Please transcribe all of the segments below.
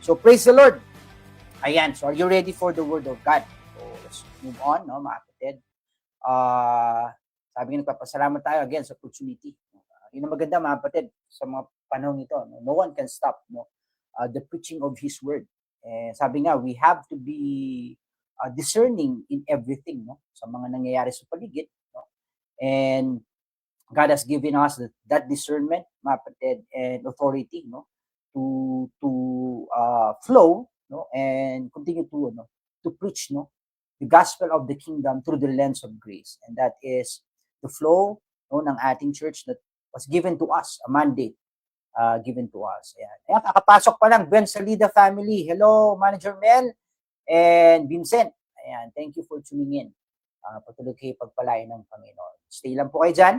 So praise the Lord. Ayan, so are you ready for the Word of God? So let's move on, no, mga kapatid. Sabi nga, nagpapasalamat tayo again sa opportunity. Yun ang maganda, mga kapatid, sa mga panahon ito. No one can stop the preaching of His Word. Sabi nga, we have to be discerning in everything, no, sa mga nangyayari sa paligid. No? And God has given us that discernment, mga kapatid, and authority, no, to flow, no, and continue to preach, no, the gospel of the kingdom through the lens of grace, and that is the flow, no, ng ating church that was given to us, a mandate given to us. Ayan, kakapasok pa lang, Ben Salida family. Hello, Manager Mel and Vincent. Ayan, thank you for tuning in. Patuloy kayo pagpalain ng Panginoon. Stay lang po kayo dyan.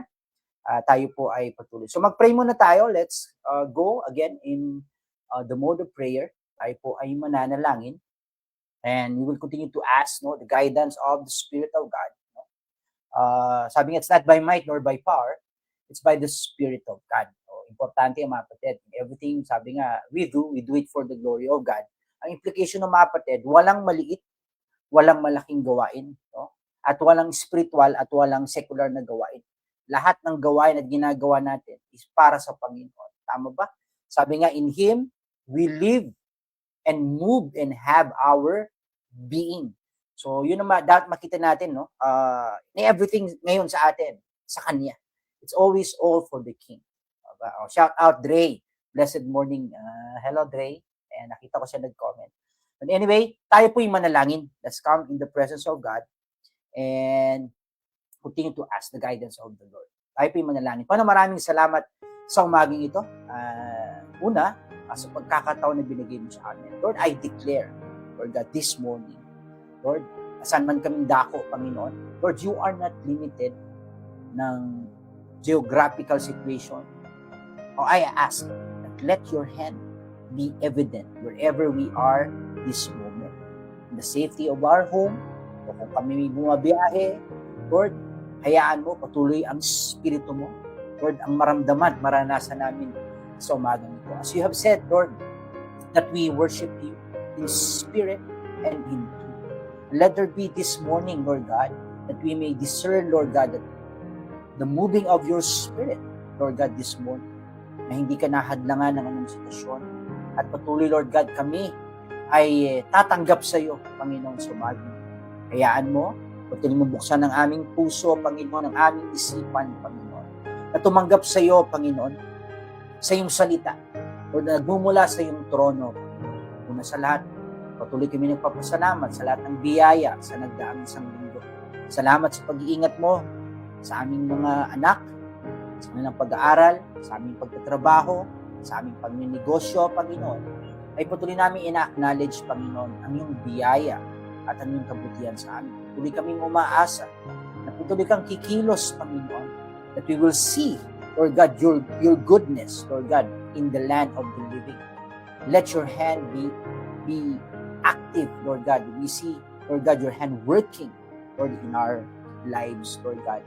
Tayo po ay patuloy. So mag-pray muna tayo. Let's go again in the mode of prayer. Tayo po ay mananalangin. And we will continue to ask, no, the guidance of the Spirit of God. No? Sabi nga, it's not by might nor by power. It's by the Spirit of God. So, importante, mga kapatid. Everything, sabi nga, we do it for the glory of God. Ang implication ng mga kapatid, walang maliit, walang malaking gawain. No? At walang spiritual at walang secular na gawain. Lahat ng gawain at ginagawa natin is para sa Panginoon. Tama ba? Sabi nga, in Him, we live and move and have our being. So, yun naman, dapat makita natin, no? Everything ngayon sa atin, sa Kanya. It's always all for the King. Shout out, Dre. Blessed morning. Hello, Dre. And nakita ko siya nag-comment. But anyway, tayo po yung manalangin. Let's come in the presence of God and continue to ask the guidance of the Lord. Tayo po yung manalangin. Paano, maraming salamat sa umaging ito. Una, sa pagkakataon na binigay mo sa amin. Lord, I declare, Lord God, this morning, Lord, saan man kaming dako, Panginoon, Lord, you are not limited ng geographical situation. I ask that let your hand be evident wherever we are this moment. In the safety of our home, o kung kami may bumabiyahe, Lord, hayaan mo, patuloy ang Espiritu mo. Lord, ang maramdaman, maranasan namin sa umagang ito. As you have said, Lord, that we worship you in spirit and in truth. Let there be this morning, Lord God, that we may discern, Lord God, that the moving of your Spirit, Lord God, this morning, na hindi ka nahadlangan ng anong sitwasyon. At patuloy, Lord God, kami ay tatanggap sa iyo, Panginoon, sa umagang. Hayaan mo, patuloy mo buksan ang aming puso, Panginoon, ang aming isipan, Panginoon, na tumanggap sa iyo, Panginoon, sa iyong salita, Lord, na nagmumula sa iyong trono. Una sa lahat, patuloy kami nagpapasalamat sa lahat ng biyaya sa nagdaang isang linggo. Salamat sa pag-iingat mo sa aming mga anak, sa kanilang pag-aaral, sa aming pagtatrabaho, sa aming pagninegosyo, Panginoon, ay patuloy namin ina-acknowledge, Panginoon, ang iyong biyaya at ang iyong kabutihan sa amin. Patuloy kaming umaasa na patuloy kang kikilos, Panginoon, that we will see, Lord God, your goodness, Lord God, in the land of the living. Let your hand be active, Lord God. We see, Lord God, your hand working, Lord, in our lives, Lord God.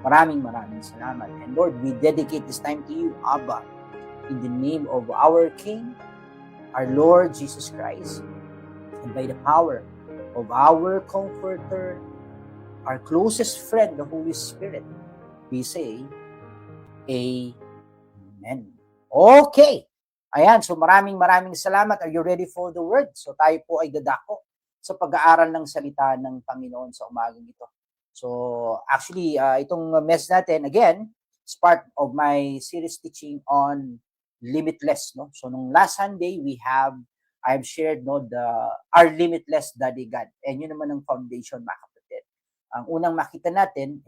Maraming salamat. And Lord, we dedicate this time to you, Abba, in the name of our King, our Lord Jesus Christ, and by the power of our Comforter, our closest friend, the Holy Spirit, we say, Amen. Okay. Ayan, so maraming salamat. Are you ready for the word? So tayo po ay dadako sa pag-aaral ng salita ng Panginoon sa umagang ito. So actually, itong message natin, again, is part of my series teaching on limitless. No? So nung last Sunday, I have shared our limitless Daddy God. And yun naman ang foundation, mga kapatid. Ang unang makita natin,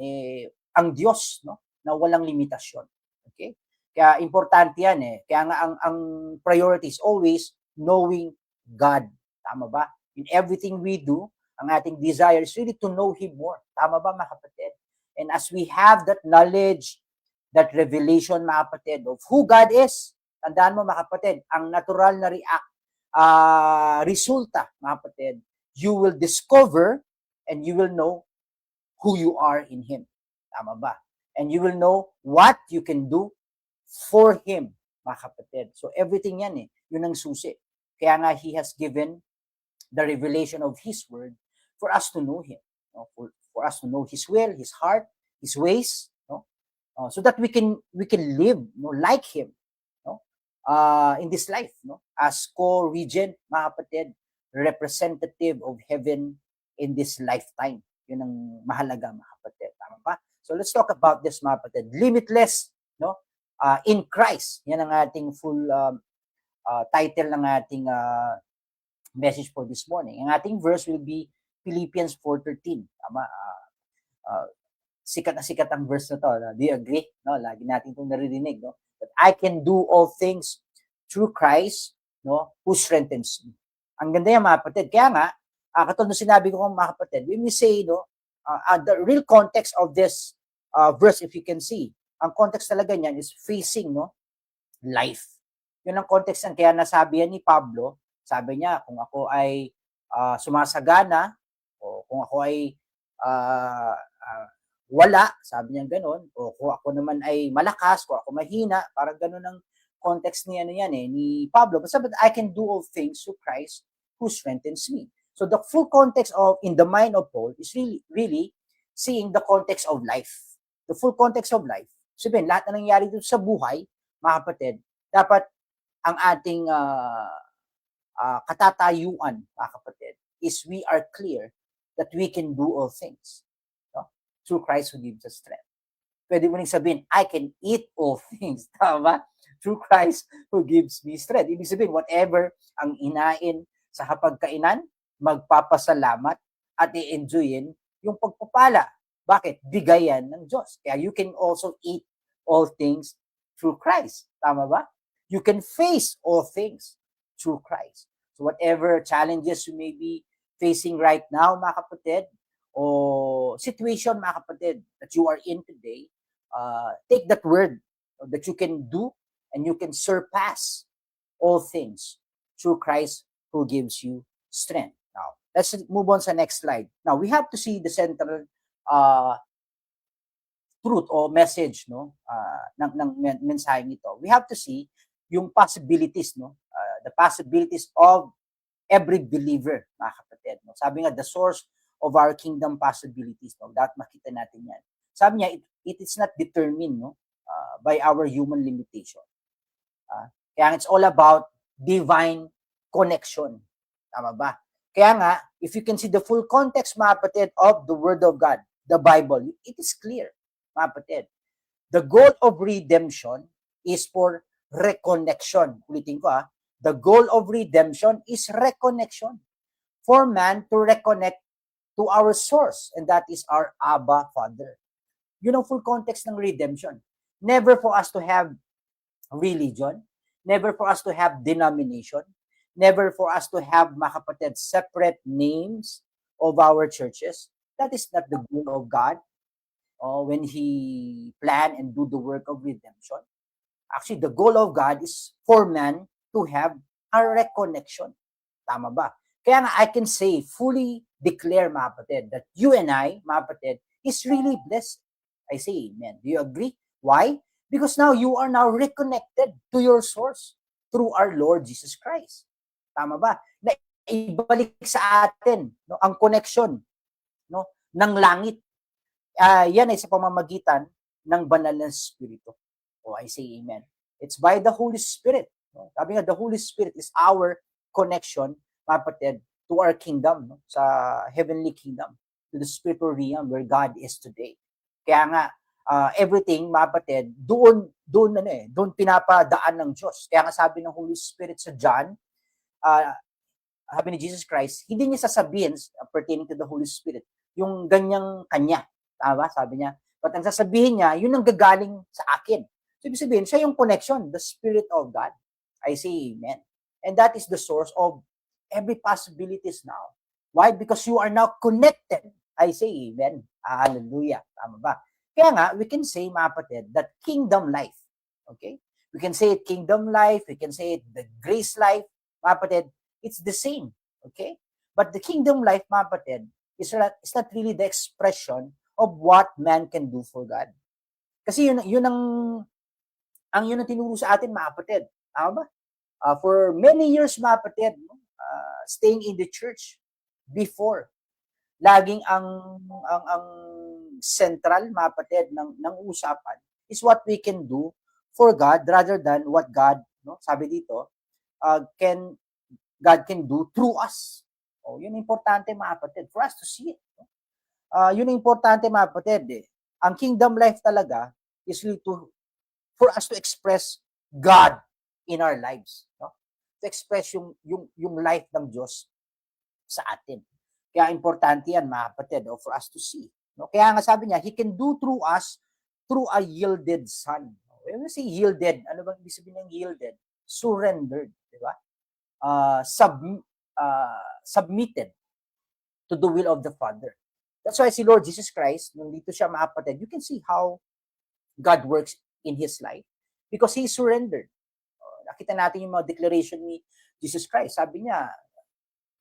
ang Diyos, no? Na walang limitasyon. Okay? Kaya importante yan eh. Kaya nga ang priority is always knowing God. Tama ba? In everything we do, ang ating desire is really to know Him more. Tama ba, mga kapatid? And as we have that knowledge, that revelation, mga kapatid, of who God is, tandaan mo, mga kapatid, ang natural na resulta, mga kapatid, you will discover and you will know who you are in Him. Tama ba? And you will know what you can do for Him, mga kapatid. So everything yan eh, yun ang susi. Kaya nga He has given the revelation of His word for us to know Him, no? For us to know His will, His heart, His ways, no? So that we can live, no, like Him, no? In this life, no? As co-regent, mga kapatid, representative of heaven in this lifetime. Yun ang mahalaga, mga kapatid. Tama ba? So let's talk about this, mga kapatid. Limitless, no? In Christ. Yan ang ating full title ng ating message for this morning. Ang ating verse will be Philippians 4:13. Tama? Sikat na sikat ang verse na to. Do you agree? No, lagi natin itong naririnig, no? That I can do all things through Christ, no, who strengthens me. Ang ganda yan, mga kapatid. Kaya nga, katulad ng sinabi ko, mga kapatid, when we say, no, the real context of this verse, if you can see, ang context talaga niyan is facing, no, life. Yun ang context yan. Kaya nasabi yan ni Pablo, sabi niya, kung ako ay sumasagana, o kung ako ay wala, sabi niya gano'n, o kung ako naman ay malakas, kung ako mahina, parang gano'n ang context ni ni Pablo. But I can do all things through Christ who strengthens me. So the full context of in the mind of Paul is really seeing the context of life. The full context of life. Sabihin, lahat na nangyari dito sa buhay, mga kapatid, dapat ang ating katatayuan, mga kapatid, is we are clear that we can do all things, no? Through Christ who gives us strength. Pwede mo rin sabihin, I can eat all things. Tama? Through Christ who gives me strength. Ibig sabihin, whatever ang inain sa hapagkainan, magpapasalamat at i-enjoyin yung pagpapala. Bakit? Bigayan ng Diyos. Kaya you can also eat all things through Christ. Tama ba? You can face all things through Christ. So whatever challenges you may be facing right now, mga kapatid, o situation, mga kapatid, that you are in today, take that word that you can do and you can surpass all things through Christ who gives you strength. Now, let's move on sa next slide. Now, we have to see the central truth o message, no, ng mensahe nito. We have to see yung possibilities, no, the possibilities of every believer, mga kapatid. No? Sabi nga, the source of our kingdom possibilities, no? Dapat makita natin yan. Sabi niya, it is not determined, no, by our human limitation. Kaya it's all about divine connection. Tama ba? Kaya nga, if you can see the full context, mga kapatid, of the Word of God, the Bible, it is clear, mga kapatid. The goal of redemption is for reconnection. Ulitin ko, the goal of redemption is reconnection. For man to reconnect to our source, and that is our Abba Father. Yun ang full context ng redemption. Never for us to have religion, never for us to have denomination, never for us to have, mga kapatid, separate names of our churches. That is not the goal of God when He plan and do the work of redemption. Actually, the goal of God is for man to have a reconnection. Tama ba? Kaya nga, I can say, fully declare, mga kapatid, that you and I, mga kapatid, is really blessed. I say amen. Do you agree? Why? Because now you are now reconnected to your source through our Lord Jesus Christ. Tama ba? Na ibalik sa atin, no, ang connection, no, ng langit. Yan ay sa pamamagitan ng banal na Espiritu. Oh, I say amen. It's by the Holy Spirit. No? Sabi nga, the Holy Spirit is our connection, mga kapatid, to our kingdom, no? Sa heavenly kingdom, to the spiritual realm where God is today. Kaya nga, everything, mga kapatid, doon pinapadaan ng Diyos. Kaya nga sabi ng Holy Spirit sa John, sabi ni Jesus Christ, hindi niya sasabihin pertaining to the Holy Spirit, yung ganyang kanya. Tama? Sabi niya, but ang sasabihin niya, yun ang gagaling sa akin. So, ibig sabihin, siya yung connection, the Spirit of God. I say amen. And that is the source of every possibilities now. Why? Because you are now connected. I say amen. Hallelujah. Tama ba? Kaya nga, we can say, mga kapatid, that kingdom life. Okay? We can say it kingdom life. We can say it the grace life. Mga kapatid, it's the same. Okay? But the kingdom life, mga kapatid, is not really the expression of what man can do for God. Kasi yun ang tinuro sa atin, mga kapatid. Tama ba? For many years, mga kapatid, staying in the church before, laging ang central, mga kapatid, ng usapan is what we can do for God rather than what God, sabi dito, God can do through us. Yun importante, mga kapatid, for us to see it. Yun importante, mga kapatid. Ang kingdom life talaga is really for us to express God in our lives. To express yung life ng Diyos sa atin. Kaya importante yan, mga kapatid, for us to see. Kaya nga sabi niya, He can do through us through a yielded Son. When we say yielded, ano bang ibig sabihin ng yielded? Surrendered, di ba? Submitted to the will of the Father. That's why si Lord Jesus Christ, nung dito siya, mga kapatid, you can see how God works in His life because He surrendered. Nakita natin yung mga declaration ni Jesus Christ. Sabi niya,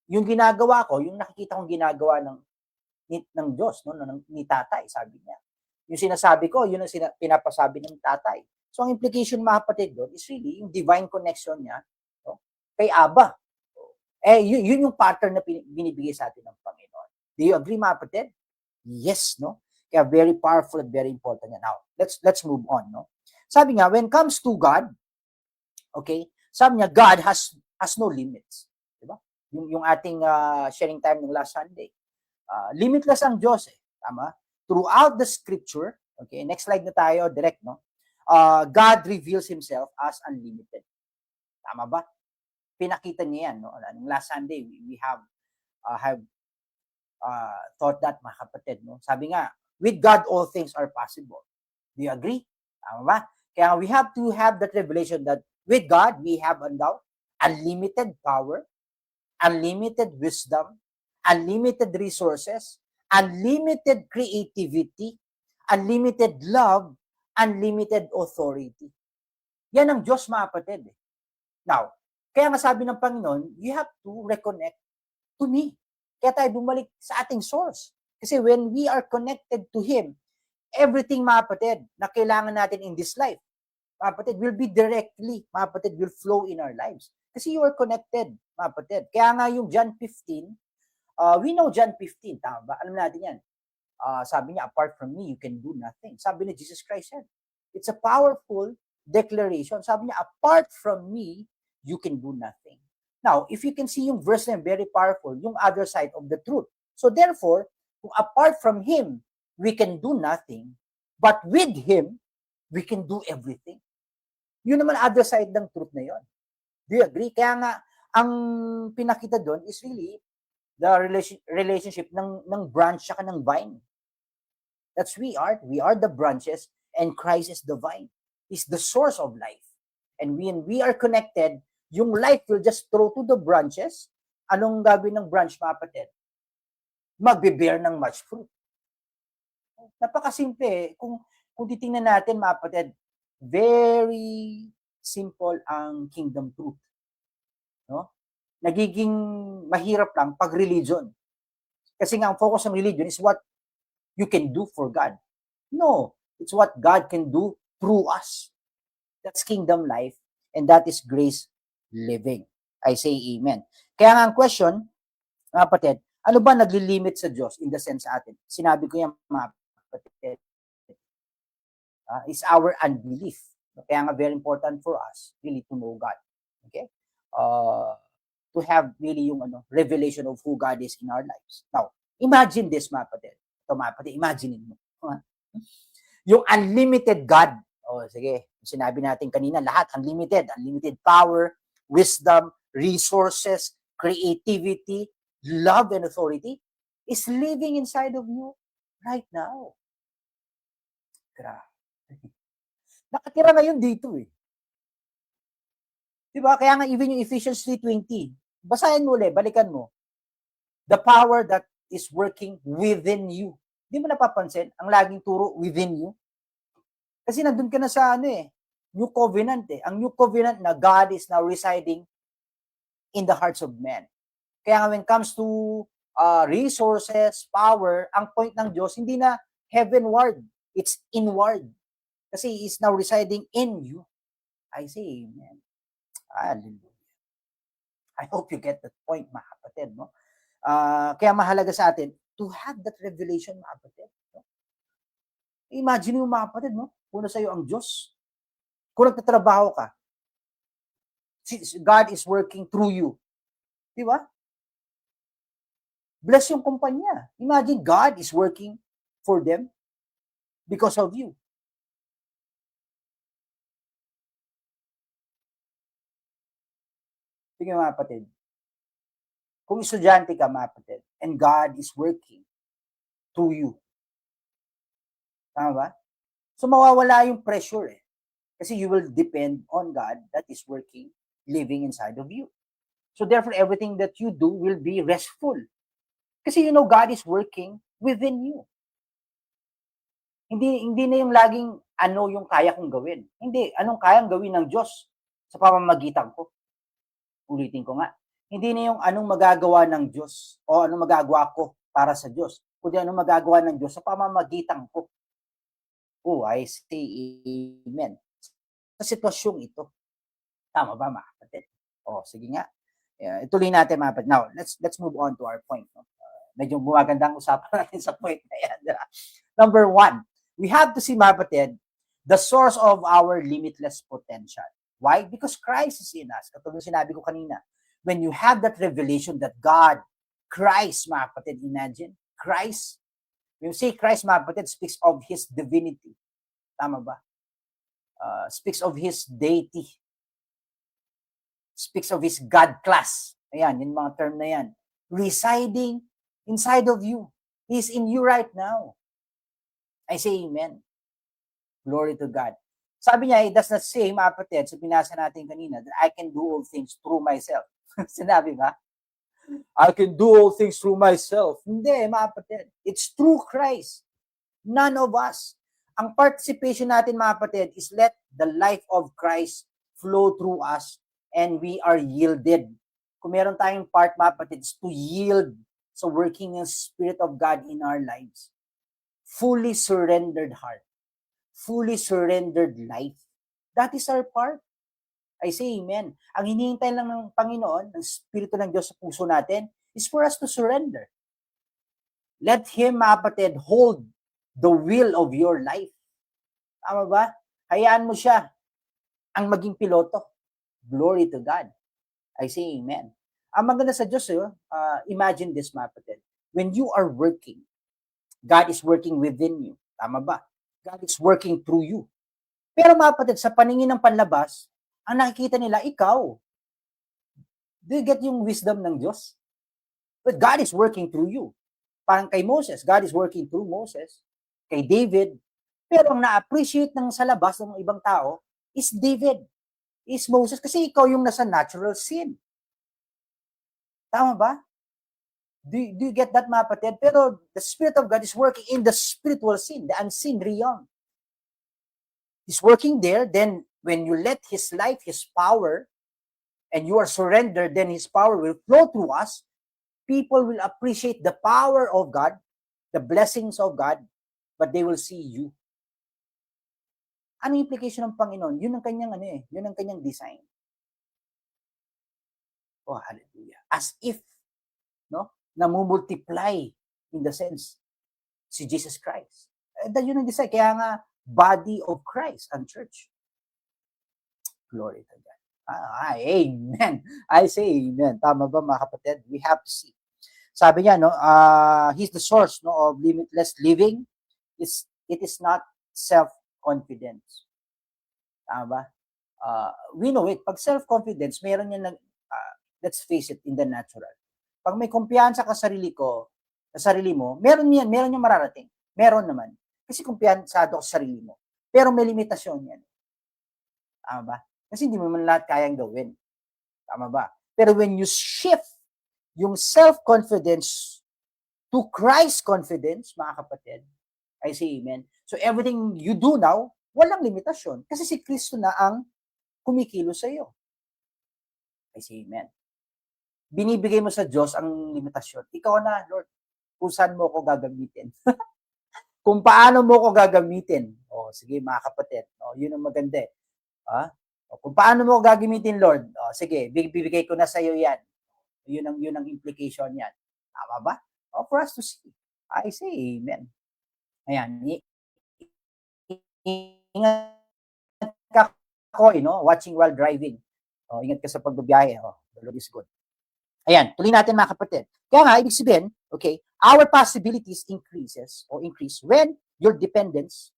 yung ginagawa ko, yung nakikita kong ginagawa ng Diyos, ni Tatay, sabi niya. Yung sinasabi ko, yun ang pinapasabi ng Tatay. So, ang implication, mga kapatid, doon is really yung divine connection niya kay Abba. Yun yung pattern na binibigay sa atin ng Panginoon. Do you agree, mga kapatid? Yes, no? Kaya very powerful and very important yan. Now, let's move on, no? Sabi nga, when it comes to God, okay, sabi niya, God has no limits. Diba? Yung ating sharing time ng last Sunday. Limitless ang Diyos, tama? Throughout the scripture, okay, next slide na tayo, direct, no? God reveals Himself as unlimited. Tama ba? Pinakita niya yan, no? Last Sunday, we have thought that, mga kapatid, no? Sabi nga, with God, all things are possible. Do you agree? Tama ba? Kaya we have to have that revelation that with God, we have unlimited power, unlimited wisdom, unlimited resources, unlimited creativity, unlimited love, unlimited authority. Yan ang Diyos, mga kapatid. Now, kaya nga sabi ng Panginoon, you have to reconnect to me. Kaya tayo bumalik sa ating source. Kasi when we are connected to Him, everything, mga kapatid, na kailangan natin in this life, mga kapatid, will be directly, mga kapatid, will flow in our lives. Kasi you are connected, mga kapatid. Kaya nga yung John 15, we know John 15, tama ba? Alam natin yan. Sabi niya, apart from me, you can do nothing. Sabi ni Jesus Christ yan. It's a powerful declaration. Sabi niya, apart from me, you can do nothing. Now, if you can see yung verse na very powerful, yung other side of the truth. So therefore, kung apart from Him, we can do nothing, but with Him, we can do everything. Yun naman other side ng truth na yon. Do you agree? Kaya nga, ang pinakita doon is really the relationship ng branch saka ng vine. That's we are. We are the branches and Christ is the vine. He's the source of life. And when we are connected, yung life will just throw to the branches. Anong gagawin ng branch, mga kapatid? Magbe-bear ng much fruit. Napakasimple. Kung titingnan natin, mga kapatid, very simple ang kingdom truth. No? Nagiging mahirap lang pag religion. Kasi nga, ang focus ng religion is what you can do for God. No, it's what God can do through us. That's kingdom life, and that is grace living. I say amen. Kaya nga ang question, mga kapatid, ano ba naglilimit sa Diyos in the sense sa atin? Sinabi ko yan, mga kapatid, is our unbelief. Kaya nga very important for us really to know God. Okay? To have really yung revelation of who God is in our lives. Now, imagine this, mga kapatid. Ito, mga kapatid, imagine mo. Yung unlimited God. Sige, sinabi natin kanina, lahat unlimited. Unlimited power, wisdom, resources, creativity, love, and authority is living inside of you right now. Grabe. Nakatira ngayon dito eh. Diba? Kaya nga even yung Ephesians 3:20, basahin mo ulit, balikan mo. The power that is working within you. Di mo napapansin, ang laging turo within you? Kasi nandun ka na sa New Covenant eh. Ang New Covenant na God is now residing in the hearts of men. Kaya when it comes to resources, power, ang point ng Diyos, hindi na heavenward. It's inward. Kasi He is now residing in you. I say amen. Hallelujah. I hope you get that point, mga kapatid, no? Kaya mahalaga sa atin to have that revelation, mga kapatid. No? Imagine mo, mga kapatid, no? Una sa'yo ang Diyos. Kung nagtatrabaho ka, God is working through you. Di ba? Bless yung kumpanya. Imagine God is working for them because of you. Sige, mga kapatid. Kung estudyante ka, mga kapatid, and God is working through you. Tama ba? So, mawawala yung pressure eh. Kasi you will depend on God that is working, living inside of you. So, therefore, everything that you do will be restful. Kasi you know God is working within you. Hindi na yung laging ano yung kaya kong gawin. Hindi, anong kayang gawin ng Diyos sa pamamagitan ko. Ulitin ko nga. Hindi na yung anong magagawa ng Diyos o anong magagawa ko para sa Diyos. Kundi anong magagawa ng Diyos sa pamamagitan ko. Oh, I say amen. Sa sitwasyong ito. Tama ba, mga kapatid? Oh, sige nga. Ituloy natin, mga kapatid. Now, let's move on to our point. No? Medyo bumaganda ang usapan natin sa point na yan. Number 1, we have to see, mga kapatid, the source of our limitless potential. Why? Because Christ is in us. Katulad sinabi ko kanina, when you have that revelation that God, Christ, mga kapatid, imagine, Christ, when you say Christ, mga kapatid, speaks of His divinity. Tama ba? Speaks of His deity. Speaks of His God class. Ayan, yung mga term na yan. Residing inside of you. He's in you right now. I say amen. Glory to God. Sabi niya, it does not say, mga kapatid, sa binasa natin kanina, that I can do all things through myself. Sinabi ba? I can do all things through myself. Hindi, mga kapatid. It's through Christ. None of us. Ang participation natin, mga kapatid, is let the life of Christ flow through us and we are yielded. Kung meron tayong part, mga kapatid, is to yield sa working ng Spirit of God in our lives. Fully surrendered heart. Fully surrendered life. That is our part. I say amen. Ang hinihintay lang ng Panginoon, ng Espiritu ng Diyos sa puso natin, is for us to surrender. Let Him, mga kapatid, hold the will of your life. Tama ba? Hayaan mo siya ang maging piloto. Glory to God. I say amen. Ang maganda sa Diyos, imagine this, mga kapatid. When you are working, God is working within you. Tama ba? God is working through you. Pero mga kapatid, sa paningin ng panlabas, ang nakikita nila, ikaw. Do you get yung wisdom ng Diyos? But God is working through you. Parang kay Moses, God is working through Moses. Kay David. Pero ang na-appreciate ng sa labas ng ibang tao is David, is Moses, kasi ikaw yung nasa natural sin. Tama ba? Do you get that, mga kapatid? Pero the Spirit of God is working in the spiritual sin, the unseen realm. He's working there. Then when you let His life, His power, and you are surrendered, then His power will flow through us. People will appreciate the power of God, the blessings of God, but they will see you. Ano yung implication ng Panginoon? Yun ang kanyang yun ang kanyang design. Oh, hallelujah. As if, no, namumultiply in the sense si Jesus Christ. Yun ang design. Kaya nga, body of Christ and church. Glory to God. Amen. I say amen. Tama ba, mga kapatid? We have to see. Sabi niya, no, He's the source, no, of limitless living. It is not self-confidence. Tama ba? We know it. Pag self-confidence, meron yan, let's face it, in the natural. Pag may kumpiyansa ka sa sarili mo, meron yung mararating. Meron naman. Kasi kumpiyansado ka sa sarili mo. Pero may limitasyon yan. Tama ba? Kasi hindi mo man lahat kayang gawin. Tama ba? Pero when you shift yung self-confidence to Christ confidence, mga kapatid, I say amen. So everything you do now, walang limitasyon. Kasi si Kristo na ang kumikilos sa iyo. I say amen. Binibigay mo sa Diyos ang limitasyon. Ikaw na, Lord, kung saan mo ako gagamitin. Kung paano mo ako gagamitin. O, sige, mga kapatid. O, yun ang maganda. O, kung paano mo ako gagamitin, Lord. O, sige, bibigay ko na sa iyo yan. Yun ang implication niyan. Tama ba? For us to see. I say amen. Ayan. Ingat ka ko, watching while driving. Ingat ka sa pagbibiyahe. The Lord is good. Ayan, tuloy natin mga kapatid. Kaya nga, ibig sabihin, okay, our possibilities increase when your dependence,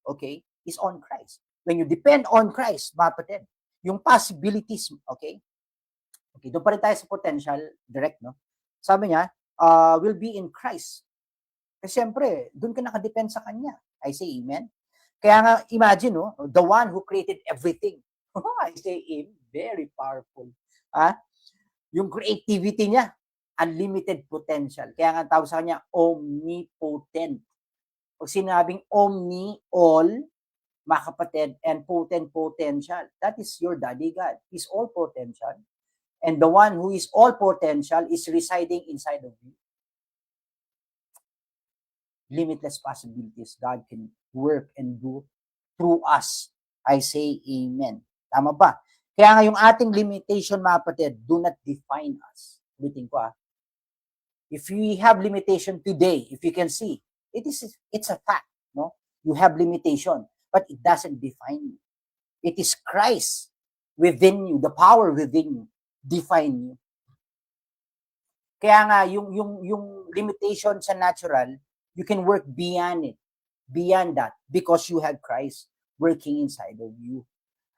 okay, is on Christ. When you depend on Christ, mga kapatid, yung possibilities, okay, doon pa rin tayo sa potential, direct, no? Sabi niya, will be in Christ. Kasi siyempre, doon ka nakadepend sa Kanya. I say amen. Kaya nga, imagine, the one who created everything. I say amen. Very powerful. Yung creativity niya, unlimited potential. Kaya nga tawag sa Kanya, omnipotent. Pag sinabing omni, all, mga kapatid, and potent, potential, that is your daddy God. He's all potential. And the one who is all potential is residing inside of you. Limitless possibilities God can work and do through us. I say amen. Tama ba? Kaya nga yung ating limitation, mga kapatid, do not define us. Ulitin ko If we have limitation today, if you can see, it's a fact, no? You have limitation, but it doesn't define you. It is Christ within you, the power within you, define you. Kaya nga, yung limitation sa natural, you can work beyond it, beyond that, because you have Christ working inside of you.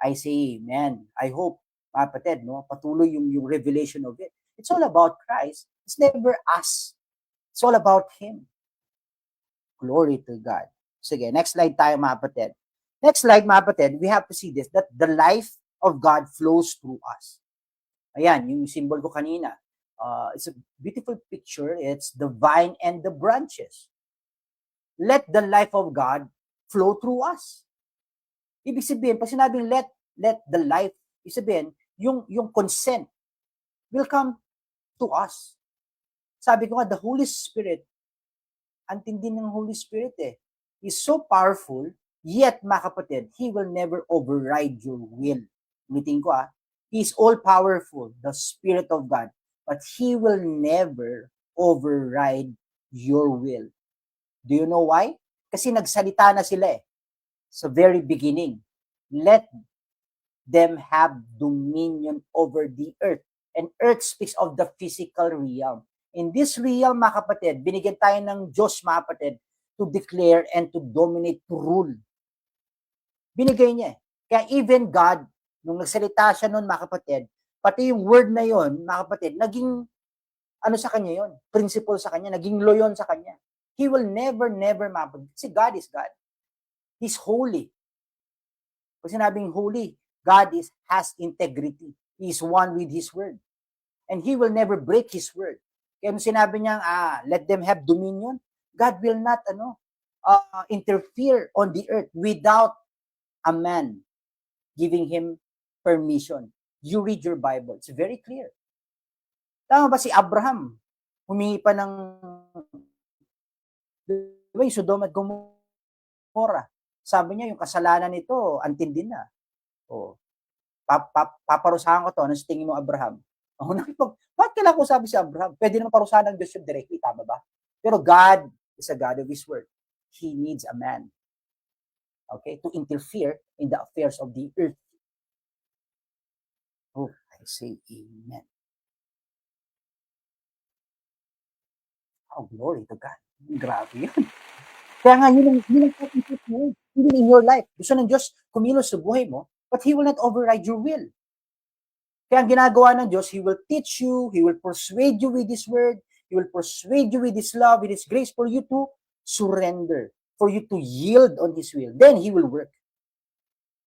I say amen. I hope, mga kapatid, no, patuloy yung revelation of it. It's all about Christ. It's never us. It's all about Him. Glory to God. Sige, next slide tayo, mga kapatid. Next slide, mga kapatid, we have to see this, that the life of God flows through us. Ayan, yung symbol ko kanina. It's a beautiful picture. It's the vine and the branches. Let the life of God flow through us. Ibig sabihin, pag sinabing let the life, ibig sabihin, yung consent will come to us. Sabi ko nga, the Holy Spirit, ang tindi ng Holy Spirit is so powerful, yet, mga kapatid, He will never override your will. Ulitin ko He is all-powerful, the Spirit of God, but He will never override your will. Do you know why? Kasi nagsalita na sila sa very beginning. Let them have dominion over the earth. And earth speaks of the physical realm. In this realm, mga kapatid, binigyan tayo ng Diyos, mga kapatid, to declare and to dominate, to rule. Binigay niya Kaya even God, nung nagsalita siya noon, mga kapatid, pati yung word na yon, mga kapatid, naging sa kanya yon, principle sa kanya, naging law yon sa kanya. He will never, kasi God is God. He's holy. Pag sinabing holy, God has integrity. He is one with His word. And He will never break His word. Kaya nung sinabi niya, let them have dominion, God will not interfere on the earth without a man giving Him permission. You read your Bible. It's very clear. Tama ba si Abraham? Humingi pa ng yung Sodom at Gomorrah. Sabi niya, yung kasalanan nito, antindi na. Paparusahan ko to. Ano sa tingin mo, Abraham? Bakit kailangan ko sabi si Abraham? Pwede naman parusahan ng Diyos yung directly, tama ba? Pero God is a God of His word. He needs a man. Okay? To interfere in the affairs of the earth. I say amen. Glory to God. Grabe yun. Kaya nga, yun ang pag-isip mo. Even in your life. Gusto ng Diyos kumilos sa buhay mo, but He will not override your will. Kaya ang ginagawa ng Diyos, He will teach you, He will persuade you with His word, He will persuade you with His love, with His grace for you to surrender, for you to yield on His will. Then He will work.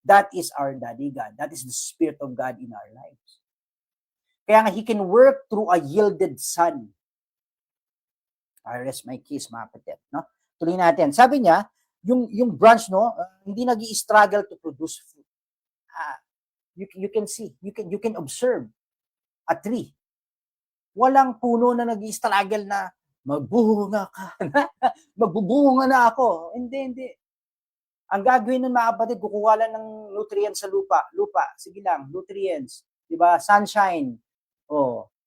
That is our Daddy God. That is the Spirit of God in our lives. Kaya nga, He can work through a yielded son. I rest my case, mga kapatid. No? Tuloy natin. Sabi niya, yung branch, hindi nag-i-struggle to produce fruit. You can see, you can observe a tree. Walang puno na nag-i-struggle na magbunga ka na, magbubunga na ako. Hindi. Ang gagawin nun, mga kapatid, kukuha lang ng nutrients sa lupa. Sige lang, nutrients. Diba? Sunshine.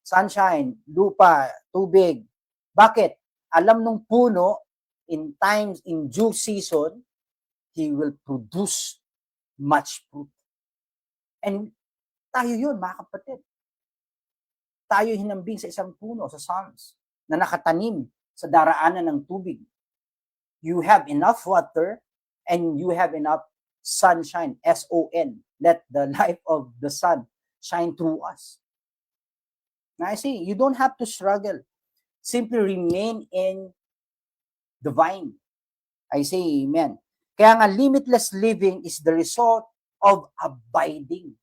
sunshine, lupa, tubig. Bakit? Alam nung puno, in times, in due season, he will produce much fruit. And tayo yun, mga kapatid. Tayo hinambing sa isang puno, sa Psalms, na nakatanim sa daraanan ng tubig. You have enough water and you have enough sunshine, S-O-N. Let the light of the sun shine through us. Now, I see, you don't have to struggle. Simply remain in the vine. I say amen. Kaya nga, limitless living is the result of abiding.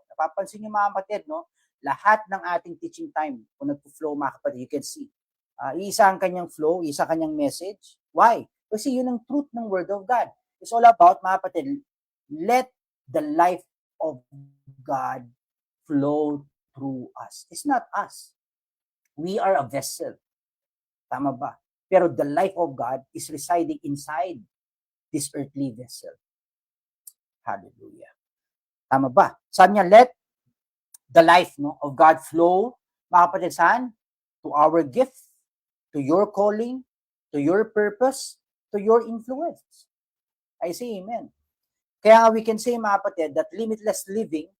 Napapansin niyo mga kapatid, no? Lahat ng ating teaching time, kung nagpo-flow mga kapatid, you can see. Isa ang kanyang flow, isa kanyang message. Why? Kasi yun ang truth ng Word of God. It's all about, mga kapatid, let the life of God flow through us. It's not us. We are a vessel. Tama ba? Pero the life of God is residing inside this earthly vessel. Hallelujah. Tama ba? Sabi niya, let the life of God flow, mga kapatid, saan? To our gift, to your calling, to your purpose, to your influence. I say amen. Kaya we can say, mga kapatid, that limitless living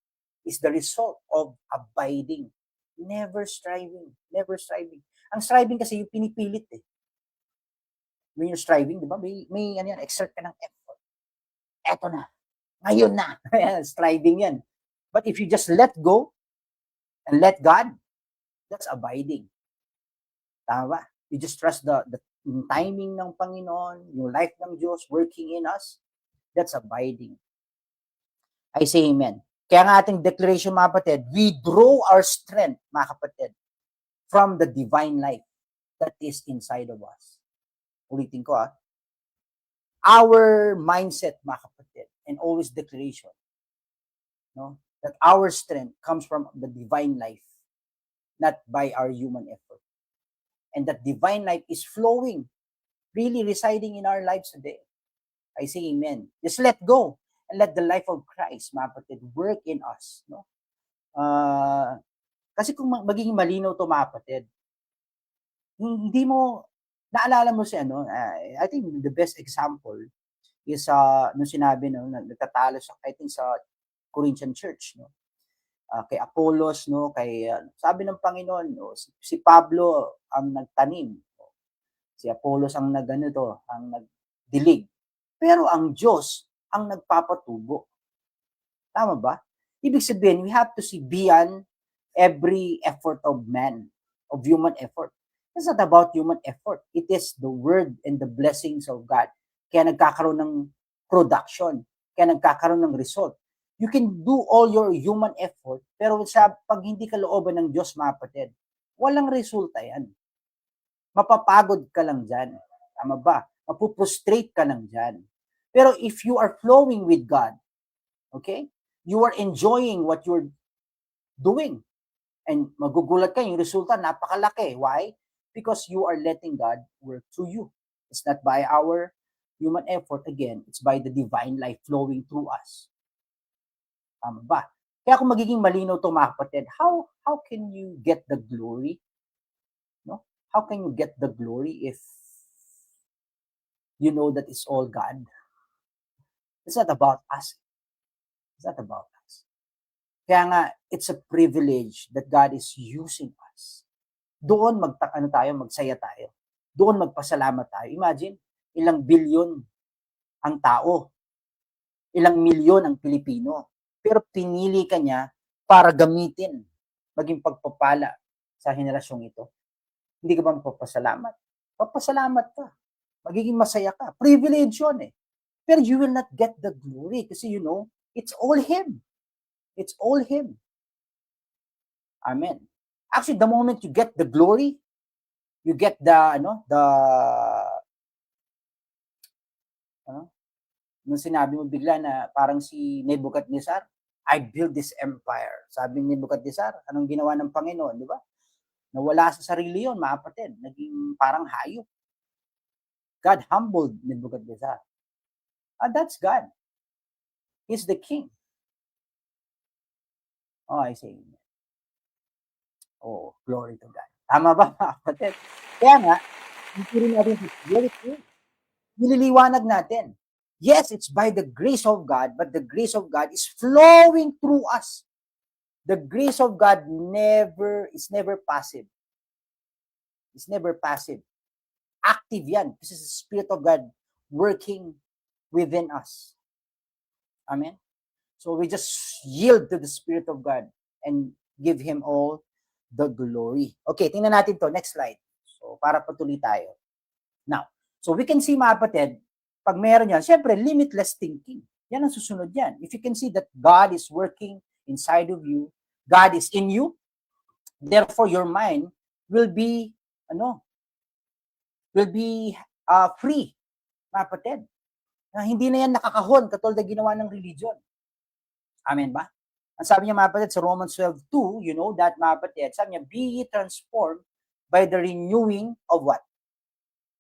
is the result of abiding. Never striving. Never striving. Ang striving kasi yung pinipilit eh. When you're striving, di ba? May ano yan, exert ka ng effort. Eto na. Ngayon na. Striving yan. But if you just let go and let God, that's abiding. Tama ba? You just trust the timing ng Panginoon, yung life ng Diyos working in us. That's abiding. I say amen. Kaya nga ating declaration, mga kapatid, we draw our strength, mga kapatid, from the divine life that is inside of us. Ulitin ko our mindset, mga kapatid, and always declaration, no, that our strength comes from the divine life, not by our human effort. And that divine life is flowing, really residing in our lives today. I say amen. Just let go and let the life of Christ, mga kapatid, work in us. No? Kasi kung magiging malinaw to, mga kapatid, hindi mo, naalala mo si I think the best example is nung sinabi nagtatalo sa, I think sa Corinthian church, no? Kay Apollos, no, kay sabi ng Panginoon, si Pablo ang nagtanim, si Apollos ang ang nagdilig, pero ang Diyos ang nagpapatubo. Tama ba? Ibig sabihin, we have to see beyond every effort of man, of human effort. It's not about human effort. It is the word and the blessings of God. Kaya nagkakaroon ng production, kaya nagkakaroon ng result. You can do all your human effort, pero pag hindi ka looban ng Diyos, mga kapatid, walang resulta yan. Mapapagod ka lang dyan. Tama ba? Mapuprostrate ka lang dyan. Pero if you are flowing with God, okay, you are enjoying what you're doing. And magugulat ka, yung resulta napakalaki. Why? Because you are letting God work through you. It's not by our human effort. Again, it's by the divine life flowing through us. Tama ba? Kaya kung magiging malinaw to, mga kapatid, how can you get the glory? No? How can you get the glory if you know that it's all God? It's not about us. It's not about us. Kaya nga, it's a privilege that God is using us. Doon magsaya tayo. Doon magpasalamat tayo. Imagine, ilang bilyon ang tao. Ilang milyon ang Pilipino. Pero pinili ka niya para gamitin, maging pagpapala sa henerasyong ito. Hindi ka ba magpapasalamat? Papasalamat ka. Magiging masaya ka. Privilege yun eh. Pero you will not get the glory kasi it's all Him. It's all Him. Amen. Actually, the moment you get the glory, you get nung sinabi mo bigla na parang si Nebuchadnezzar, I build this empire. Sabi ni Nebuchadnezzar, anong ginawa ng Panginoon, di ba? Nawala sa sarili yun, mga kapatid. Naging parang hayop. God humbled Nebuchadnezzar. And that's God. He's the king. Oh, I say. Oh, glory to God. Tama ba, mga kapatid? Kaya nga, hindi rin natin very true. Nililiwanag natin. Yes, it's by the grace of God, but the grace of God is flowing through us. The grace of God is never passive. It's never passive. Active yan. This is the Spirit of God working within us. Amen? So we just yield to the Spirit of God and give Him all the glory. Okay, tingnan natin to. Next slide. So, para patuloy tayo. Now, so we can see, mga kapatid, pag meron yan, syempre, limitless thinking. Yan ang susunod yan. If you can see that God is working inside of you, God is in you, therefore your mind will be, free, mga kapatid. Na hindi na yan nakakahon, katulad na ginawa ng religion. Amen ba? Ang sabi niya, mga kapatid, sa Romans 12:2, you know that, mga kapatid, sabi niya, be ye transformed by the renewing of what?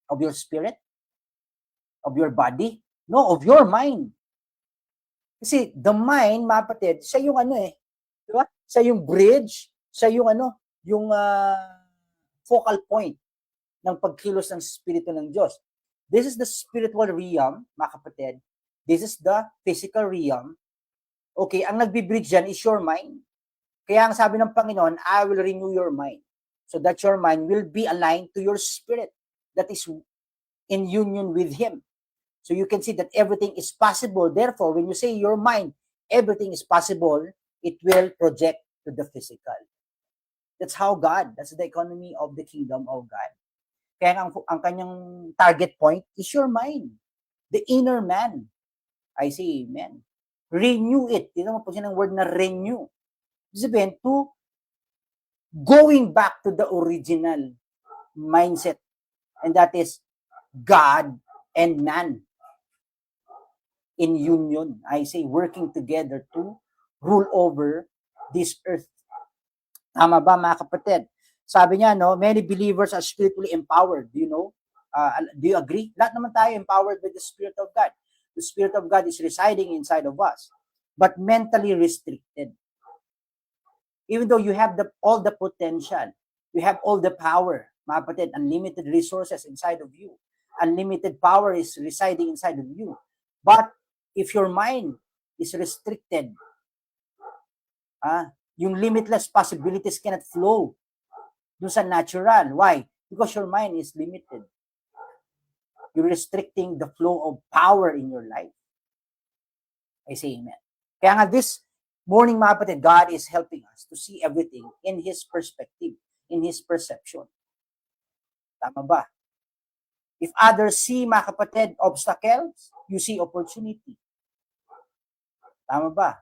Of your spirit? Of your body? No, of your mind. Kasi the mind, mga kapatid, siya yung di ba? Siya yung bridge, siya yung yung focal point ng pagkilos ng Espiritu ng Diyos. This is the spiritual realm, mga kapatid. This is the physical realm. Okay, ang nagbi-bridge dyan is your mind. Kaya ang sabi ng Panginoon, I will renew your mind. So that your mind will be aligned to your spirit that is in union with Him. So you can see that everything is possible. Therefore, when you say your mind, everything is possible, it will project to the physical. That's how God, that's the economy of the kingdom of God. Kaya ang kanyang target point is your mind. The inner man. I say amen. Renew it. Tignan mo po siya ng word na renew. Sabihin, to going back to the original mindset. And that is God and man in union. I say working together to rule over this earth. Tama ba, mga kapatid? Sabi niya, many believers are spiritually empowered. Do you know? Do you agree? Lahat naman tayo empowered by the Spirit of God. The Spirit of God is residing inside of us, but mentally restricted. Even though you have all the potential, you have all the power, mga kapatid, unlimited resources inside of you. Unlimited power is residing inside of you. But if your mind is restricted, yung limitless possibilities cannot flow dun sa natural. Why? Because your mind is limited. You're restricting the flow of power in your life. I say amen. Kaya nga this morning, mga kapatid, God is helping us to see everything in His perspective, in His perception. Tama ba? If others see, mga kapatid, obstacles, you see opportunity. Tama ba?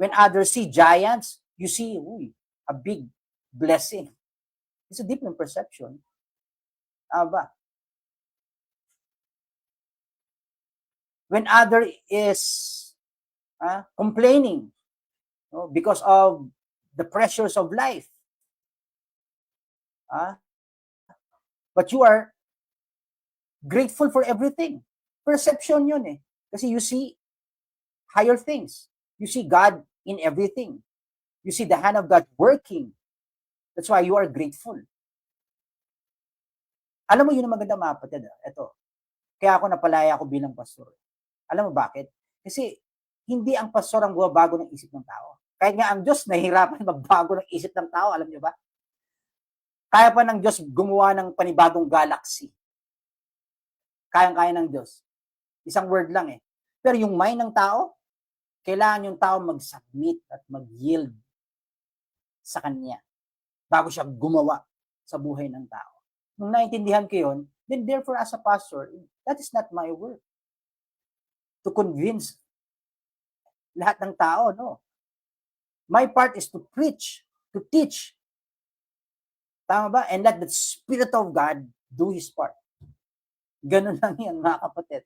When others see giants, you see a big blessing. It's a different perception. Tama ba? When other is complaining because of the pressures of life, but you are grateful for everything. Perception yun eh. Kasi you see higher things. You see God in everything. You see the hand of God working. That's why you are grateful. Alam mo yun ang maganda, mga kapatid. Ito. Kaya ako napalaya ako bilang pastor. Alam mo bakit? Kasi hindi ang pastor ang bumabago ng isip ng tao. Kahit nga ang Diyos nahihirapan magbago ng isip ng tao, alam niyo ba? Kaya pa ng Diyos gumawa ng panibagong galaxy. Kayang-kaya ng Diyos. Isang word lang eh. Pero yung mind ng tao, kailangan yung tao mag-submit at mag-yield sa Kanya bago siya gumawa sa buhay ng tao. Nung naintindihan ko yun, then therefore as a pastor, that is not my work. To convince lahat ng tao, no? My part is to preach, to teach. Tama ba? And let the Spirit of God do His part. Ganun lang yan, mga kapatid.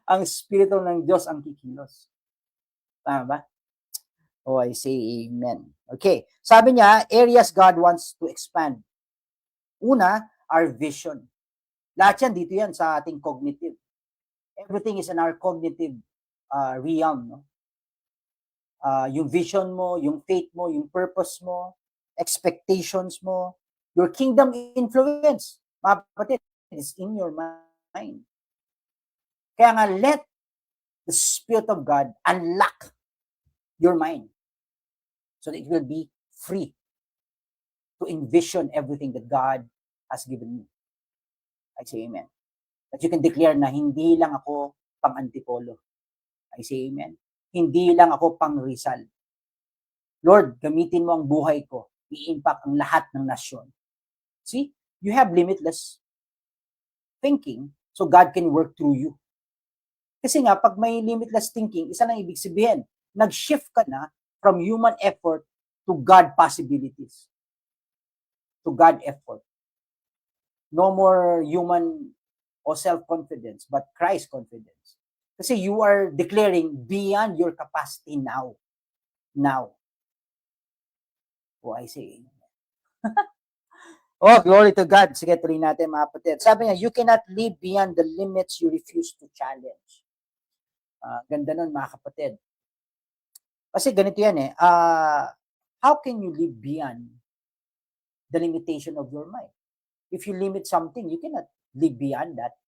Ang Espiritu ng Diyos ang kikilos. Tama ba? Oh, I say amen. Okay. Sabi niya, areas God wants to expand. Una, our vision. Lahat yan, dito yan sa ating cognitive. Everything is in our cognitive realm. No? Yung vision mo, yung faith mo, yung purpose mo, expectations mo, your kingdom influence, mga kapatid, is in your mind. Kaya nga, let the Spirit of God unlock your mind so that it will be free to envision everything that God has given you. I say amen. That you can declare na hindi lang ako pang Antipolo. I say amen. Hindi lang ako pang Rizal. Lord, gamitin mo ang buhay ko. I-impact ang lahat ng nasyon. See, you have limitless thinking so God can work through you. Kasi nga, pag may limitless thinking, isa lang ibig sabihin, nag-shift ka na from human effort to God possibilities. To God effort. No more human or self-confidence, but Christ confidence. Kasi you are declaring beyond your capacity now. Now. Oh, I say amen. Oh, glory to God. Sige, tuloy natin mga kapatid. Sabi niya, you cannot live beyond the limits you refuse to challenge. Ganda nun mga kapatid. Kasi ganito yan eh. How can you live beyond the limitation of your mind? If you limit something, you cannot live beyond that.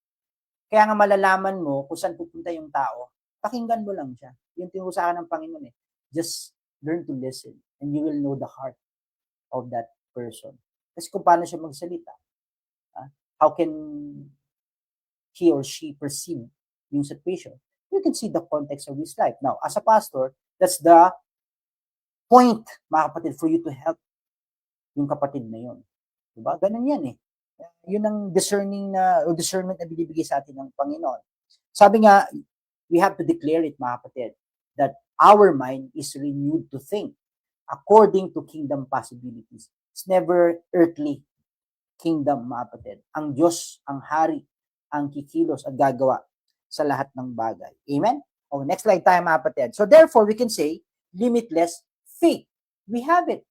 Kaya nga malalaman mo kung saan pupunta yung tao, pakinggan mo lang siya. Yung tinusahan ng Panginoon eh. Just learn to listen and you will know the heart of that person. Kasi kung paano siya magsalita. How can he or she perceive yung situation? You can see the context of his life. Now, as a pastor, that's the point, mga kapatid, for you to help yung kapatid na yun. Diba? Ganun yan eh. Yun ang discerning na, o discernment na binibigay sa atin ng Panginoon. Sabi nga, we have to declare it, mga kapatid, that our mind is renewed to think according to kingdom possibilities. It's never earthly kingdom, mga kapatid. Ang Diyos, ang Hari, ang kikilos at gagawa sa lahat ng bagay. Amen? Oh, next slide tayo, mga kapatid. So therefore, we can say, limitless faith. We have it.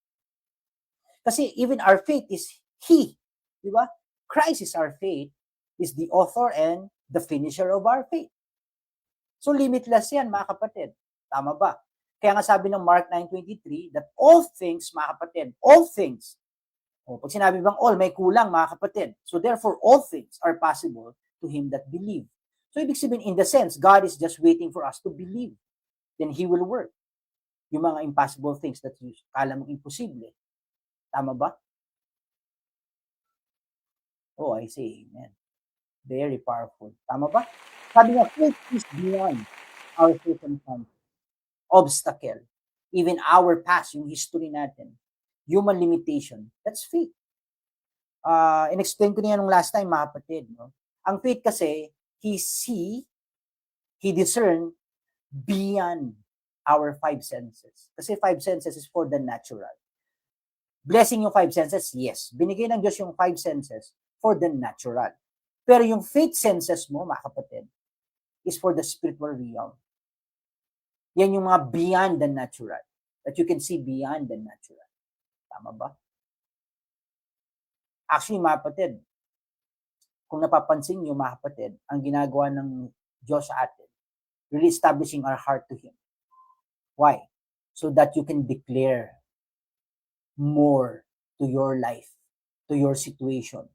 Kasi even our faith is He. Di ba? Christ is our faith, is the author and the finisher of our faith. So limitless yan, mga kapatid. Tama ba? Kaya nga sabi ng Mark 9:23 that all things, mga kapatid, all things, pag sinabi bang all, may kulang, mga kapatid. So therefore, all things are possible to him that believe. So ibig sabihin, in the sense, God is just waiting for us to believe. Then He will work. Yung mga impossible things that you kala mong imposible. Tama ba? Oh, I say amen. Very powerful. Tama ba? Sabi nga, faith is beyond our circumstance, obstacle, even our past, yung history natin, human limitation. That's faith. In-explain ko niya nung last time, mga kapatid. No? Ang faith kasi, he discern beyond our five senses. Kasi five senses is for the natural. Blessing yung five senses, yes. Binigay ng Diyos yung five senses for the natural. Pero yung faith senses mo, mga kapatid, is for the spiritual realm. Yan yung mga beyond the natural. That you can see beyond the natural. Tama ba? Actually, mga kapatid, kung napapansin nyo, mga kapatid, ang ginagawa ng Diyos sa atin, really establishing our heart to Him. Why? So that you can declare more to your life, to your situation,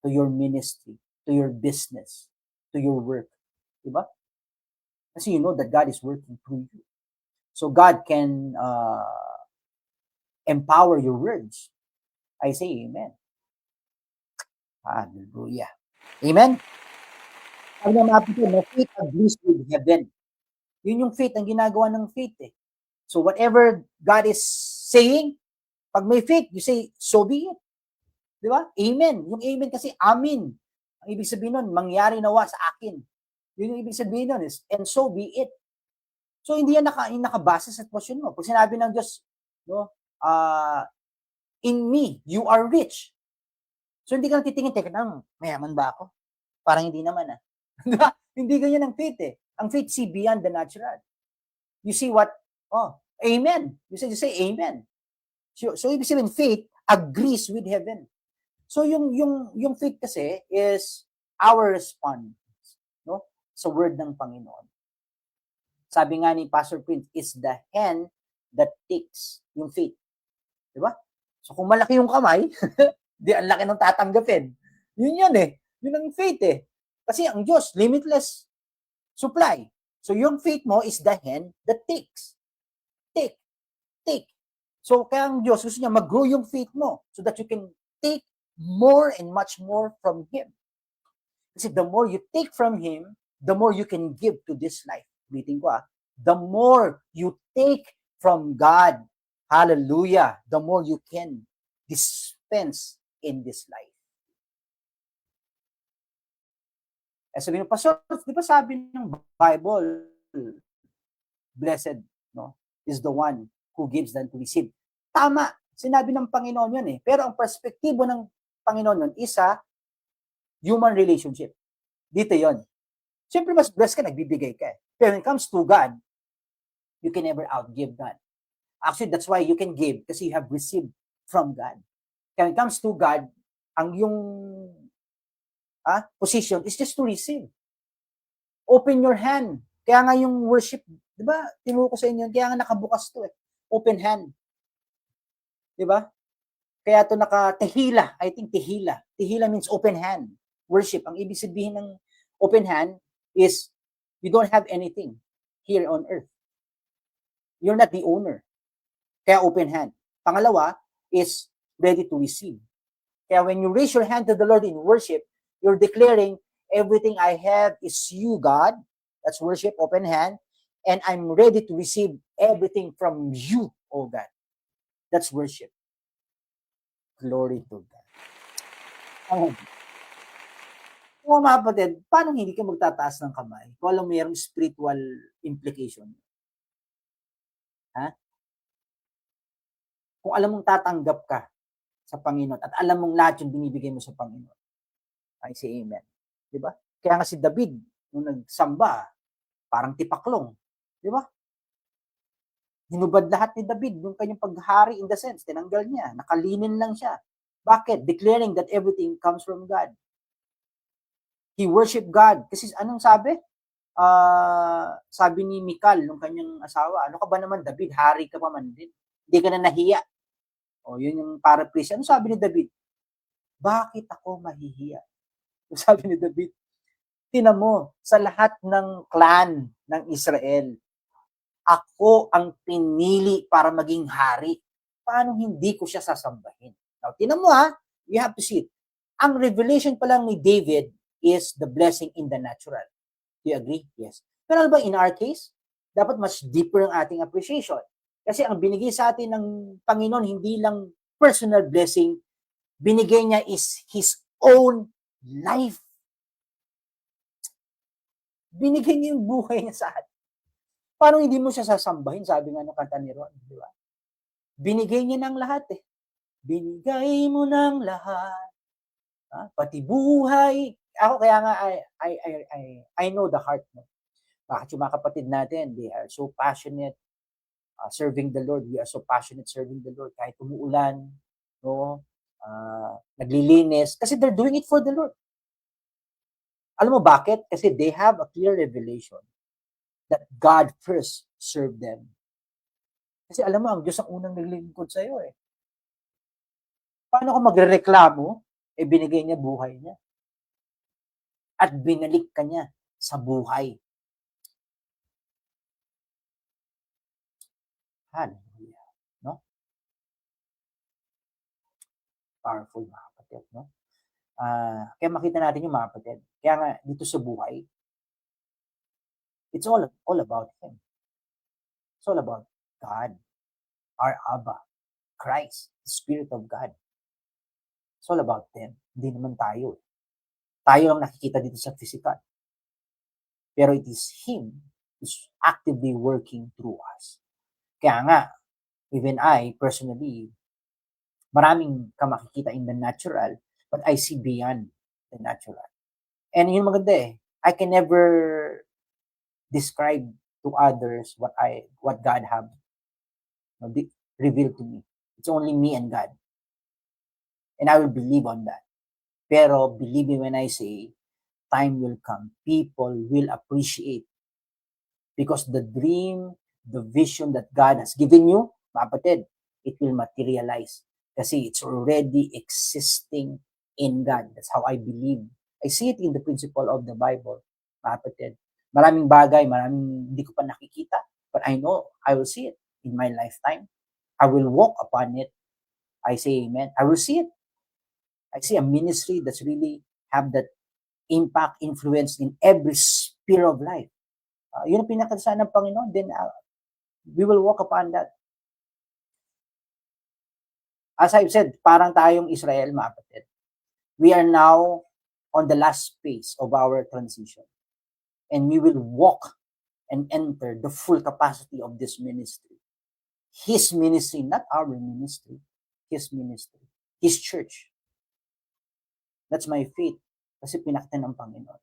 to your ministry, to your business, to your work. Diba? Kasi you know that God is working through you. So God can empower your words. I say amen. Hallelujah. Amen? Sabi ng mga kapatid, na faith agrees with heaven. Yun yung faith, ang ginagawa ng faith eh. So whatever God is saying, pag may faith, you say, so be it. Di ba? Amen. Yung amen kasi amin. Ang ibig sabihin nun, mangyari nawa sa akin. Yun yung ibig sabihin nun is, and so be it. So hindi yan nakabase sa sitwasyon mo. Pag sinabi ng Diyos, no, in me, you are rich. So hindi ka natitingin, teka lang, mayaman ba ako? Parang hindi naman ah. Hindi ganyan ang faith eh. Ang faith see beyond the natural. You see what? Oh, amen. You say amen. So ibig sabihin, faith agrees with heaven. So yung faith kasi is our response, no? Sa word ng Panginoon. Sabi nga ni Pastor Prince, is the hand that takes yung faith. Di ba? So kung malaki yung kamay, di ang laki ng tatanggapin. Yun eh. Yun ang faith eh. Kasi ang Diyos, limitless supply. So yung faith mo is the hand that takes. Take. Take. So kaya ang Diyos gusto niya mag-grow yung faith mo so that you can take more and much more from Him. Kasi the more you take from Him, the more you can give to this life. Bitin ko the more you take from God, hallelujah, the more you can dispense in this life. Eh sabi ng pastor, di ba sabi ng Bible, blessed is the one who gives than to receive. Tama, sinabi ng Panginoon yun eh. Pero ang perspektibo ng Panginoon yun is a human relationship. Dito yon. Siyempre mas blessed ka, nagbibigay ka eh. Pero when it comes to God, you can never outgive God. Actually, that's why you can give kasi you have received from God. When it comes to God, ang yung position is just to receive. Open your hand. Kaya nga yung worship, di ba, tinuro ko sa inyo, kaya nga nakabukas to eh. Open hand. Di ba? Kaya to naka-tehila. I think tehila. Tehila means open hand. Worship. Ang ibig sabihin ng open hand is you don't have anything here on earth. You're not the owner. Kaya open hand. Pangalawa is ready to receive. Kaya when you raise your hand to the Lord in worship, you're declaring, everything I have is you, God. That's worship, open hand. And I'm ready to receive everything from you, oh God. That's worship. Glory to God. Kung mga kapatid, paano hindi ka magtataas ng kamay kung alam mo mayroong spiritual implication? Ha? Kung alam mong tatanggap ka sa Panginoon at alam mong lahat yung binibigay mo sa Panginoon. I say amen. Diba? Kaya nga si David, nung nagsamba, parang tipaklong. Diba? Hinubad lahat ni David yung kanyang paghari in the sense, tinanggal niya, nakalinin lang siya. Bakit? Declaring that everything comes from God. He worshiped God. Kasi anong sabi? Sabi ni Mikal, nung kanyang asawa, ano ka ba naman, David? Hari ka pa man din. Hindi ka na nahiya. O, yun yung paraphrase. Ano sabi ni David? Bakit ako mahihiya? Sabi ni David, tinan mo, sa lahat ng clan ng Israel, ako ang pinili para maging hari. Paano hindi ko siya sasambahin? Now, tinan mo you have to see it. Ang revelation pa lang ni David is the blessing in the natural. Do you agree? Yes. Pero ba in our case, dapat mas deeper ang ating appreciation. Kasi ang binigay sa atin ng Panginoon, hindi lang personal blessing, binigay niya is His own life. Binigay niya yung buhay niya sa atin. Paano hindi mo siya sasambahin? Sabi nga ng kanta ni Ron, di ba? Binigay niya ng lahat eh. Binigay mo ng lahat. Pati buhay. Ako kaya nga, I know the heart mo. Bakit yung mga kapatid natin, they are so passionate serving the Lord. We are so passionate serving the Lord. Kahit umuulan, naglilinis. Kasi they're doing it for the Lord. Alam mo bakit? Kasi they have a clear revelation that God first served them. Kasi alam mo, ang Diyos ang unang naglilingkod sa'yo eh. Paano ka magrereklamo? Binigay niya buhay niya. At binalik ka niya sa buhay. Hallelujah. No? Powerful mga kapatid. No? Kaya makita natin yung mga kapatid. Kaya nga, dito sa buhay, it's all about Him. It's all about God, our Abba, Christ, the Spirit of God. It's all about them. Hindi naman tayo. Tayo ang nakikita dito sa physical. Pero it is Him who's actively working through us. Kaya nga, even I, personally, maraming ka makikita in the natural, but I see beyond the natural. And yun maganda eh. I can never describe to others what God have revealed to me. It's only me and God. And I will believe on that. Pero believe me when I say, time will come. People will appreciate. Because the dream, the vision that God has given you, kapatid, it will materialize. Kasi it's already existing in God. That's how I believe. I see it in the principle of the Bible, mga kapatid. Maraming bagay, maraming hindi ko pa nakikita, but I know I will see it in my lifetime. I will walk upon it. I say amen. I will see it. I see a ministry that's really have that impact, influence in every sphere of life. Yun ang pinakasalan ng Panginoon. Then we will walk upon that. As I've said, parang tayong Israel, mga kapatid. We are now on the last phase of our transition. And we will walk and enter the full capacity of this ministry. His ministry, not our ministry. His ministry. His church. That's my faith. Kasi pinakita ng Panginoon.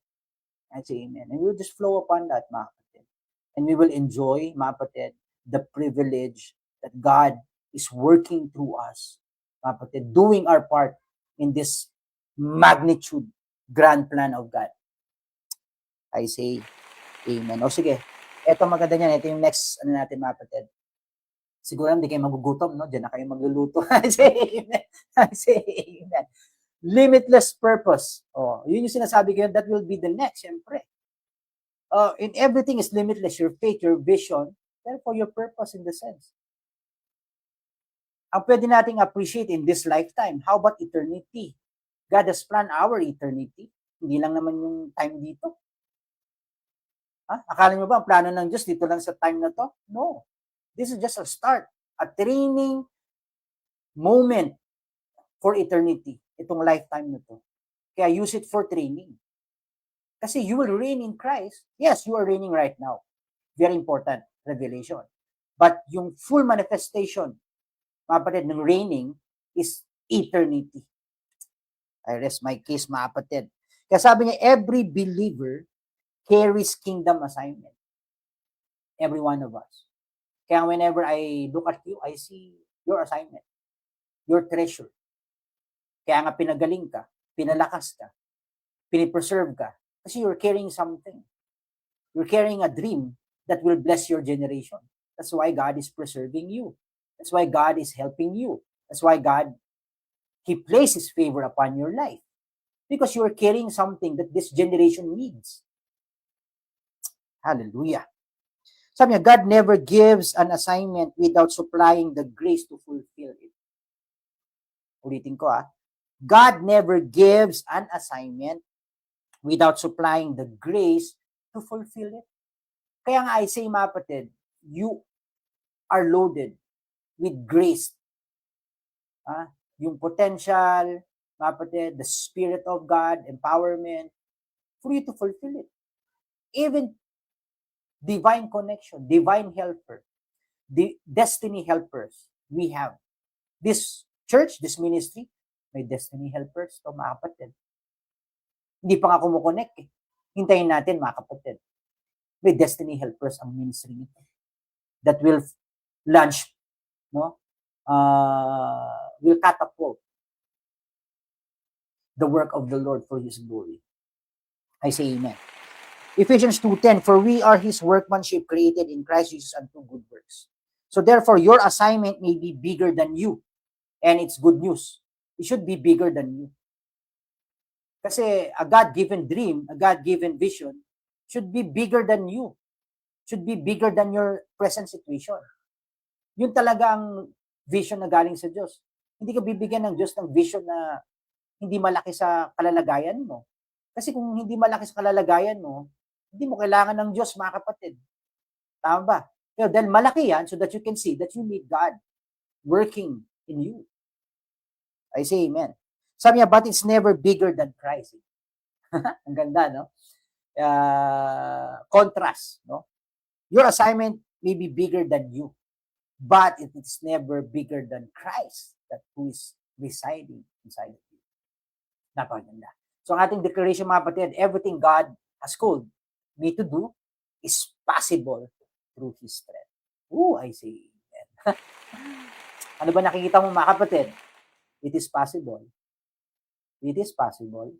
I say amen. And we'll just flow upon that, mga kapatid. And we will enjoy, mga kapatid, the privilege that God is working through us, mga kapatid, doing our part in this magnitude, grand plan of God. I say amen. O sige, eto maganda niyan. Ito yung next, natin, mga kapatid. Siguro hindi kayo magugutom, no? Diyan na kayo magluluto. I say amen. I say amen. Limitless purpose. Yun yung sinasabi ko yun, that will be the next, syempre. In everything is limitless, your faith, your vision, therefore your purpose in the sense. Ang pwede nating appreciate in this lifetime, how about eternity? God has planned our eternity. Hindi lang naman yung time dito. Akala nyo ba, ang plano ng Diyos dito lang sa time na to? No. This is just a start, a training moment for eternity. Itong lifetime na to. Kaya use it for training. Kasi you will reign in Christ. Yes, you are reigning right now. Very important revelation. But yung full manifestation, mga kapatid, ng reigning is eternity. I rest my case, mga kapatid. Kaya sabi niya, every believer carries kingdom assignment. Every one of us. Kaya whenever I look at you, I see your assignment. Your treasure. Kaya nga pinagaling ka, pinalakas ka, pinipreserve ka, kasi you're carrying something. You're carrying a dream that will bless your generation. That's why God is preserving you. That's why God is helping you. That's why God, He places favor upon your life. Because you're carrying something that this generation needs. Hallelujah. Sabi niya, God never gives an assignment without supplying the grace to fulfill it. Ulitin ko God never gives an assignment without supplying the grace to fulfill it. Kaya nga I say, mga kapatid, you are loaded with grace. Yung potential, mga kapatid, the Spirit of God, empowerment, for you to fulfill it. Even divine connection, divine helper, the destiny helpers we have. This church, this ministry, may destiny helpers to, mga kapatid. Hindi pa nga kumukonect eh. Hintayin natin, mga kapatid. May destiny helpers ang ministry nito that will launch, will catapult the work of the Lord for His glory. I say amen. Ephesians 2:10, for we are His workmanship created in Christ Jesus unto good works. So therefore, your assignment may be bigger than you. And it's good news. It should be bigger than you. Kasi a God-given dream, a God-given vision, should be bigger than you. Should be bigger than your present situation. Yun talaga ang vision na galing sa Diyos. Hindi ka bibigyan ng Diyos ng vision na hindi malaki sa kalalagayan mo. Kasi kung hindi malaki sa kalalagayan mo, hindi mo kailangan ng Diyos, mga kapatid. Tama ba? Pero dahil malaki yan, so that you can see that you need God working in you. I say amen. Sabi niya, but it's never bigger than Christ. Ang ganda, no? Contrast, no? Your assignment may be bigger than you, but it is never bigger than Christ that who is residing inside of you. Napakaganda. So ang ating declaration, mga kapatid, everything God has called me to do is possible through His strength. I say amen. Ano ba nakikita mo, mga kapatid? It is possible. It is possible.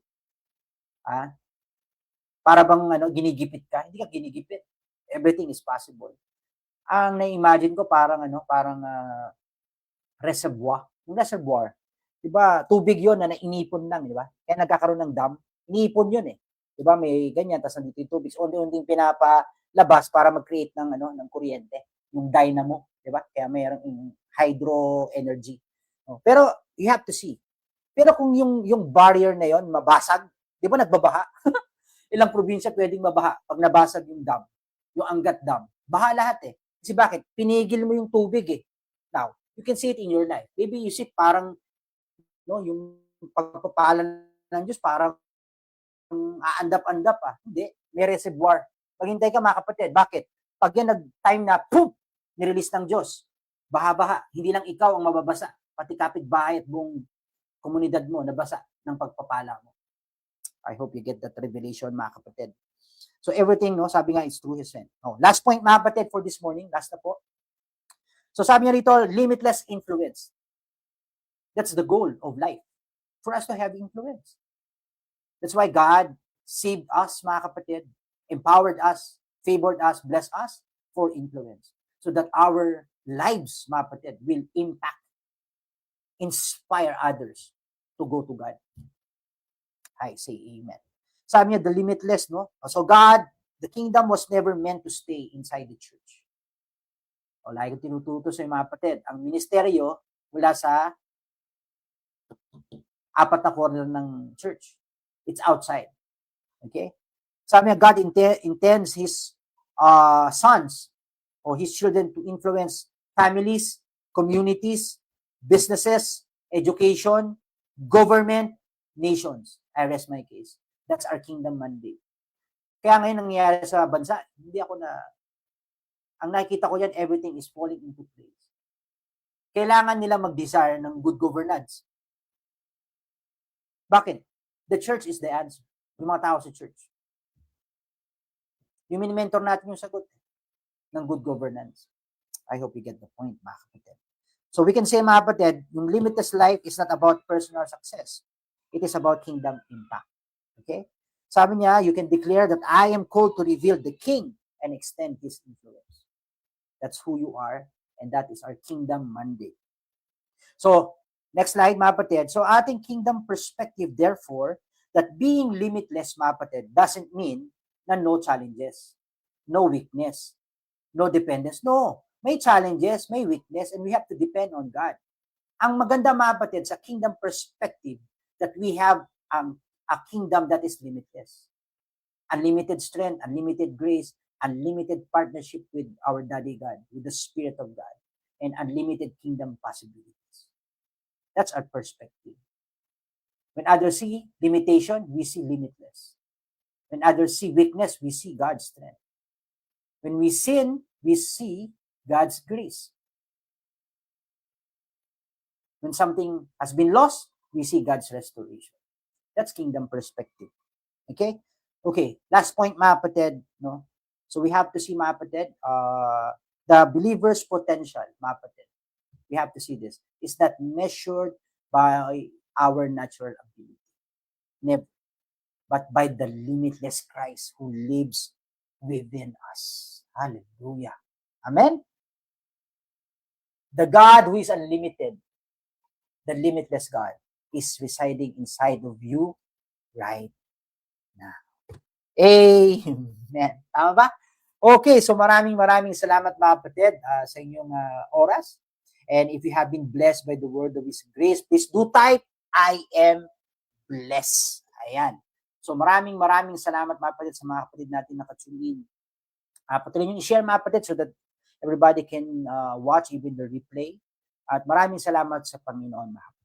Para bang ginigipit ka? Hindi ka ginigipit. Everything is possible. Ang na-imagine ko parang reservoir yung reservoir. Di ba, tubig yon na nainipon lang, di ba? Kaya nagkakaroon ng dam. Iniipon yun eh. Di ba, may ganyan, tapos nandito yung tubig. So, unti-unting pinapalabas para mag-create ng kuryente. Yung dynamo, di ba? Kaya mayroong hydro energy. Pero, you have to see. Pero kung yung barrier na yon mabasag, di ba nagbabaha? Ilang probinsya pwedeng mabaha pag nabasag yung dam, yung Angat Dam. Baha lahat eh. Kasi bakit? Pinigil mo yung tubig eh. Now, you can see it in your life. Maybe you see parang yung pagpapala ng Diyos parang aandap-andap Hindi, may reservoir. Maghintay ka mga kapatid. Bakit? Pag yan nag-time na, boom, nirelease ng Diyos. Baha-baha. Hindi lang ikaw ang mababasa. Pati kapitbahay at buong komunidad mo nabasa ng pagpapala mo. I hope you get that revelation mga kapatid. So everything, sabi nga, is through His hand. Last point mga kapatid for this morning. Last na po. So sabi niya rito, limitless influence. That's the goal of life. For us to have influence. That's why God saved us, mga kapatid, empowered us, favored us, blessed us for influence. So that our lives, mga kapatid, will impact, inspire others to go to God. I say amen. Sabi niya, the limitless, So God, the kingdom was never meant to stay inside the church. Lagi ko tinututo sa mga kapatid, ang ministeryo mula sa apat na corner ng church. It's outside. Okay? Sabi niya, God intends His sons or His children to influence families, communities, businesses, education, government, nations. I rest my case. That's our kingdom mandate. Kaya ngayon nangyayari sa bansa, ang nakikita ko yan, everything is falling into place. Kailangan nila mag-desire ng good governance. Bakit? The church is the answer. Yung mga tao sa church. Yung mini-mentor natin yung sagot ng good governance. I hope you get the point, mga kapatid. So we can say, mga kapatid, yung limitless life is not about personal success. It is about kingdom impact. Okay? Sabi niya, you can declare that I am called to reveal the King and extend His influence. That's who you are, and that is our kingdom mandate. So, next slide, mga kapatid. So, ating kingdom perspective, therefore, that being limitless, mga kapatid, doesn't mean na no challenges, no weakness, no dependence. No, may challenges, may weakness, and we have to depend on God. Ang maganda, mga kapatid, sa kingdom perspective, that we have a kingdom that is limitless. Unlimited strength, unlimited grace, unlimited partnership with our Daddy God, with the Spirit of God, and unlimited kingdom possibilities. That's our perspective. When others see limitation, we see limitless. When others see weakness, we see God's strength. When we sin, we see God's grace. When something has been lost, we see God's restoration. That's kingdom perspective. Okay? Okay, last point, mga kapatid, So we have to see, mga kapatid, the believer's potential, mga kapatid. We have to see this. Is not measured by our natural ability. Never. But by the limitless Christ who lives within us. Hallelujah. Amen? The God who is unlimited, the limitless God, is residing inside of you right now. Amen. Tama ba? Okay, so maraming salamat mga kapatid sa inyong oras. And if you have been blessed by the word of His grace, please do type, I am blessed. Ayan. So maraming salamat mga kapatid sa mga kapatid natin na katulin. Patuloy nyo i-share mga kapatid so that everybody can watch even the replay. At maraming salamat sa Panginoon mga kapatid.